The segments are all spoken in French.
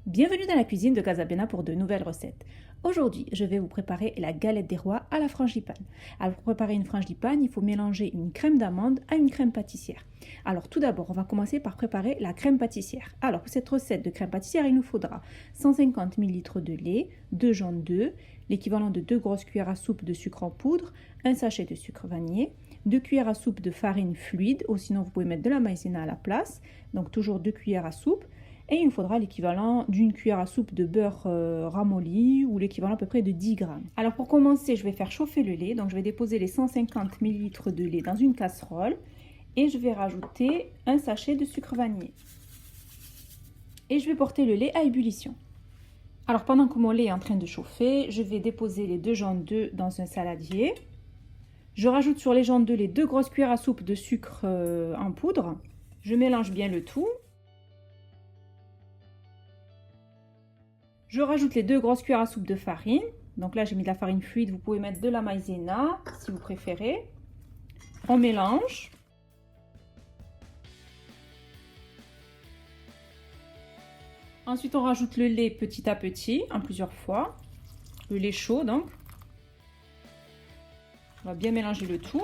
Bienvenue dans la cuisine de Casabena pour de nouvelles recettes. Aujourd'hui, je vais vous préparer la galette des rois à la frangipane. Alors pour préparer une frangipane, il faut mélanger une crème d'amande à une crème pâtissière. Alors tout d'abord, on va commencer par préparer la crème pâtissière. Alors pour cette recette de crème pâtissière, il nous faudra 150 ml de lait, 2 jaunes d'œufs, l'équivalent de 2 grosses cuillères à soupe de sucre en poudre, un sachet de sucre vanillé, 2 cuillères à soupe de farine fluide, ou sinon vous pouvez mettre de la maïzena à la place, donc toujours 2 cuillères à soupe. Et il nous faudra l'équivalent d'une cuillère à soupe de beurre ramolli ou l'équivalent à peu près de 10 grammes. Alors pour commencer, je vais faire chauffer le lait. Donc je vais déposer les 150 ml de lait dans une casserole et je vais rajouter un sachet de sucre vanillé. Et je vais porter le lait à ébullition. Alors pendant que mon lait est en train de chauffer, je vais déposer les 2 jaunes d'œufs dans un saladier. Je rajoute sur les jaunes d'œufs les 2 grosses cuillères à soupe de sucre en poudre. Je mélange bien le tout. Je rajoute les 2 grosses cuillères à soupe de farine. Donc là, j'ai mis de la farine fluide. Vous pouvez mettre de la maïzena si vous préférez. On mélange. Ensuite, on rajoute le lait petit à petit, en plusieurs fois. Le lait chaud, donc. On va bien mélanger le tout.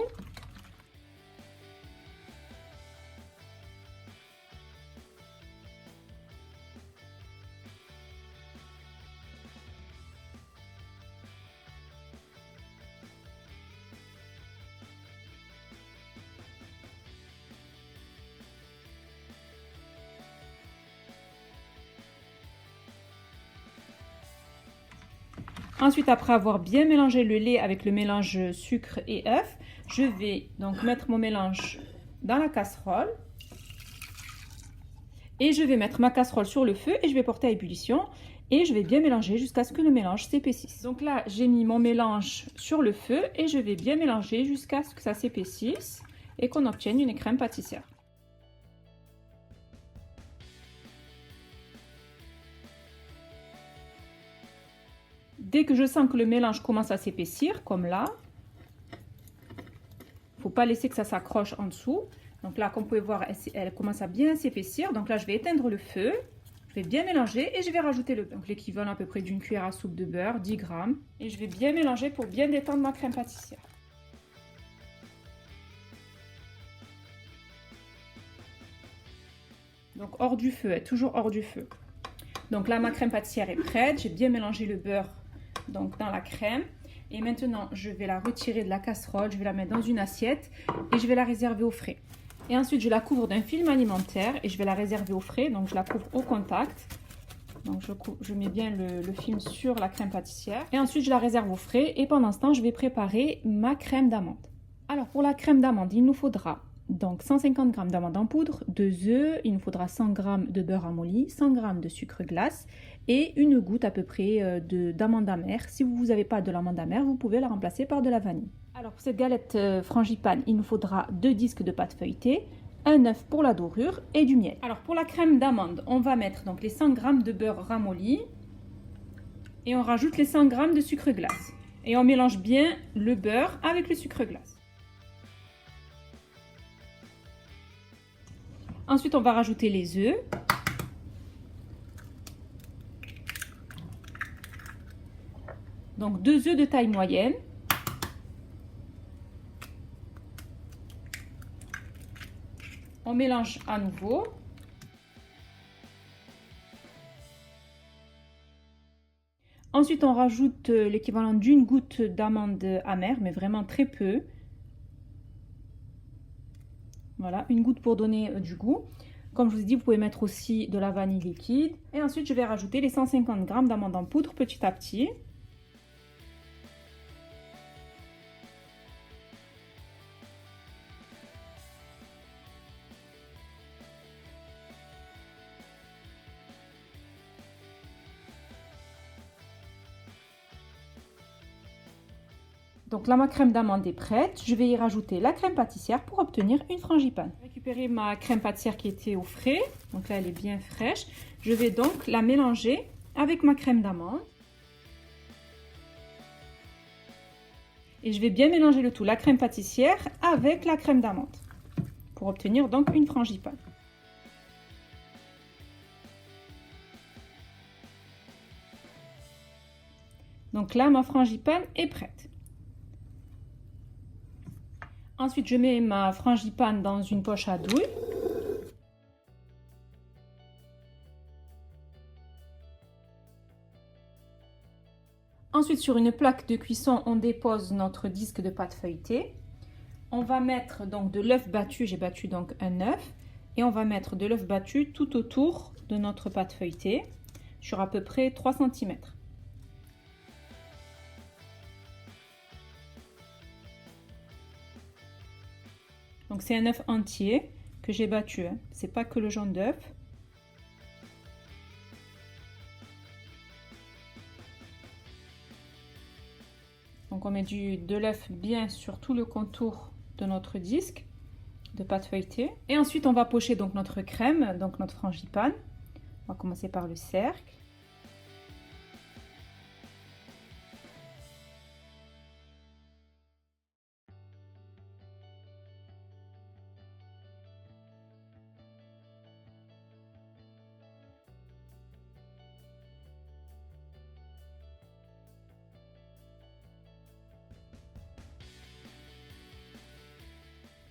Ensuite, après avoir bien mélangé le lait avec le mélange sucre et œuf, je vais donc mettre mon mélange dans la casserole. Et je vais mettre ma casserole sur le feu et je vais porter à ébullition. Et je vais bien mélanger jusqu'à ce que le mélange s'épaississe. Donc là, j'ai mis mon mélange sur le feu et je vais bien mélanger jusqu'à ce que ça s'épaississe et qu'on obtienne une crème pâtissière. Dès que je sens que le mélange commence à s'épaissir, comme là, il ne faut pas laisser que ça s'accroche en dessous. Donc là, comme vous pouvez voir, elle commence à bien s'épaissir. Donc là, je vais éteindre le feu, je vais bien mélanger et je vais rajouter l'équivalent à peu près d'une cuillère à soupe de beurre, 10 grammes. Et je vais bien mélanger pour bien détendre ma crème pâtissière. Donc hors du feu, toujours hors du feu. Donc là, ma crème pâtissière est prête. J'ai bien mélangé le beurre donc dans la crème. Et maintenant, je vais la retirer de la casserole. Je vais la mettre dans une assiette et je vais la réserver au frais. Et ensuite, je la couvre d'un film alimentaire et je vais la réserver au frais. Donc, je la couvre au contact. Donc, je mets bien le film sur la crème pâtissière. Et ensuite, je la réserve au frais. Et pendant ce temps, je vais préparer ma crème d'amande. Alors, pour la crème d'amande, il nous faudra donc 150 g d'amande en poudre, 2 œufs, il nous faudra 100 g de beurre ramolli, 100 g de sucre glace et une goutte à peu près d'amande amère. Si vous n'avez pas de l'amande amère, vous pouvez la remplacer par de la vanille. Alors pour cette galette frangipane, il nous faudra 2 disques de pâte feuilletée, un œuf pour la dorure et du miel. Alors pour la crème d'amande, on va mettre donc les 100 g de beurre ramolli et on rajoute les 100 g de sucre glace. Et on mélange bien le beurre avec le sucre glace. Ensuite, on va rajouter les œufs. Donc 2 œufs de taille moyenne. On mélange à nouveau. Ensuite, on rajoute l'équivalent d'une goutte d'amande amère, mais vraiment très peu. Voilà, une goutte pour donner du goût. Comme je vous ai dit, vous pouvez mettre aussi de la vanille liquide. Et ensuite, je vais rajouter les 150 g d'amande en poudre petit à petit. Donc là, ma crème d'amande est prête. Je vais y rajouter la crème pâtissière pour obtenir une frangipane. J'ai récupéré ma crème pâtissière qui était au frais. Donc là, elle est bien fraîche. Je vais donc la mélanger avec ma crème d'amande. Et je vais bien mélanger le tout, la crème pâtissière avec la crème d'amande, pour obtenir donc une frangipane. Donc là, ma frangipane est prête. Ensuite, je mets ma frangipane dans une poche à douille. Ensuite, sur une plaque de cuisson, on dépose notre disque de pâte feuilletée. On va mettre donc de l'œuf battu, j'ai battu donc un œuf. Et on va mettre de l'œuf battu tout autour de notre pâte feuilletée, sur à peu près 3 cm. Donc c'est un œuf entier que j'ai battu, hein. C'est pas que le jaune d'œuf. Donc on met de l'œuf bien sur tout le contour de notre disque de pâte feuilletée. Et ensuite on va pocher donc notre crème, donc notre frangipane. On va commencer par le cercle.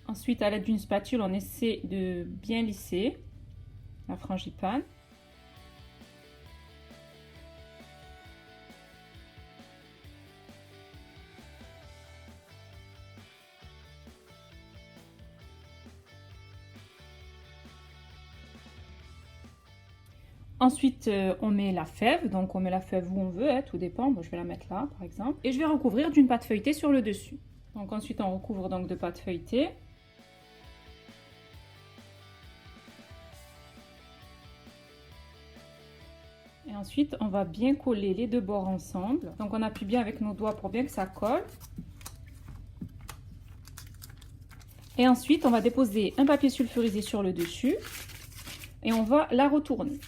Ensuite, à l'aide d'une spatule, on essaie de bien lisser la frangipane. Ensuite, on met la fève, donc on met la fève où on veut, hein, tout dépend. Moi, je vais la mettre là, par exemple. Et je vais recouvrir d'une pâte feuilletée sur le dessus. Donc ensuite, on recouvre donc de pâte feuilletée. Et ensuite, on va bien coller les deux bords ensemble. Donc on appuie bien avec nos doigts pour bien que ça colle. Et ensuite, on va déposer un papier sulfurisé sur le dessus. Et on va la retourner.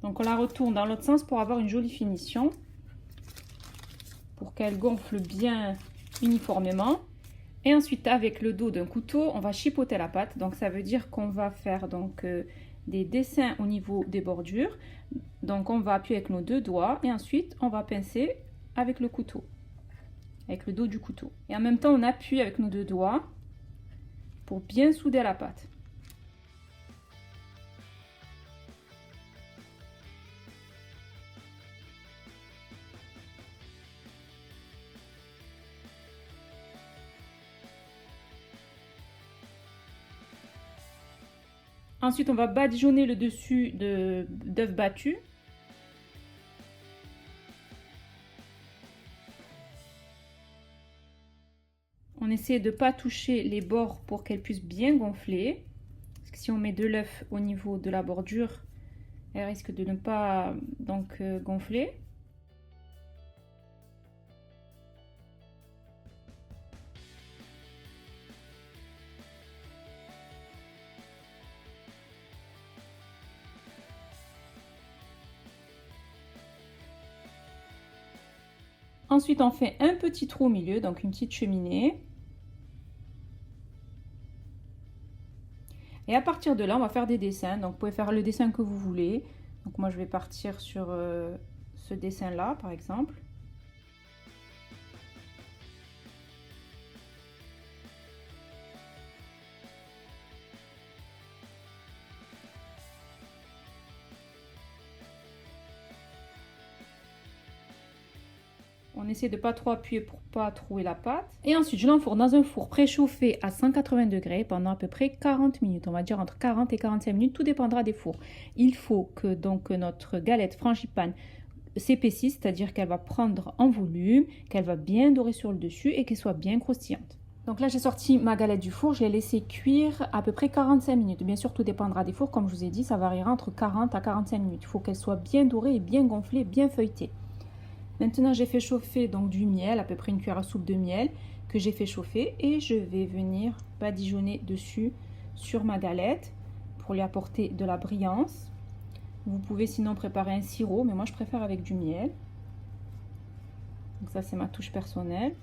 Donc on la retourne dans l'autre sens pour avoir une jolie finition. Pour qu'elle gonfle bien uniformément. Et ensuite, avec le dos d'un couteau, on va chipoter la pâte. Donc ça veut dire qu'on va faire donc des dessins au niveau des bordures. Donc on va appuyer avec nos deux doigts et ensuite on va pincer avec le couteau, avec le dos du couteau. Et en même temps, on appuie avec nos deux doigts pour bien souder la pâte. Ensuite, on va badigeonner le dessus d'œuf battu. On essaie de ne pas toucher les bords pour qu'elles puissent bien gonfler. Parce que si on met de l'œuf au niveau de la bordure, elle risque de ne pas donc gonfler. Ensuite, on fait un petit trou au milieu, donc une petite cheminée. Et à partir de là, on va faire des dessins. Donc, vous pouvez faire le dessin que vous voulez. Donc, moi, je vais partir sur ce dessin-là, par exemple. On essaie de ne pas trop appuyer pour ne pas trouer la pâte. Et ensuite, je l'enfourne dans un four préchauffé à 180 degrés pendant à peu près 40 minutes. On va dire entre 40 et 45 minutes, tout dépendra des fours. Il faut que donc notre galette frangipane s'épaississe, c'est-à-dire qu'elle va prendre en volume, qu'elle va bien dorer sur le dessus et qu'elle soit bien croustillante. Donc là, j'ai sorti ma galette du four, je l'ai laissée cuire à peu près 45 minutes. Bien sûr, tout dépendra des fours. Comme je vous ai dit, ça variera entre 40 à 45 minutes. Il faut qu'elle soit bien dorée et bien gonflée, bien feuilletée. Maintenant, j'ai fait chauffer donc du miel, à peu près une cuillère à soupe de miel que j'ai fait chauffer et je vais venir badigeonner dessus sur ma galette pour lui apporter de la brillance. Vous pouvez sinon préparer un sirop, mais moi je préfère avec du miel. Donc ça, c'est ma touche personnelle.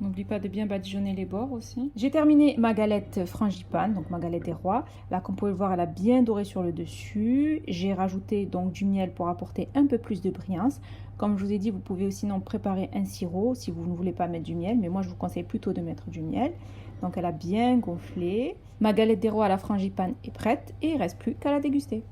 N'oublie pas de bien badigeonner les bords aussi. J'ai terminé ma galette frangipane, donc ma galette des rois. Là, comme vous pouvez le voir, elle a bien doré sur le dessus. J'ai rajouté donc du miel pour apporter un peu plus de brillance. Comme je vous ai dit, vous pouvez aussi préparer un sirop si vous ne voulez pas mettre du miel, mais moi je vous conseille plutôt de mettre du miel. Donc elle a bien gonflé. Ma galette des rois à la frangipane est prête et il ne reste plus qu'à la déguster.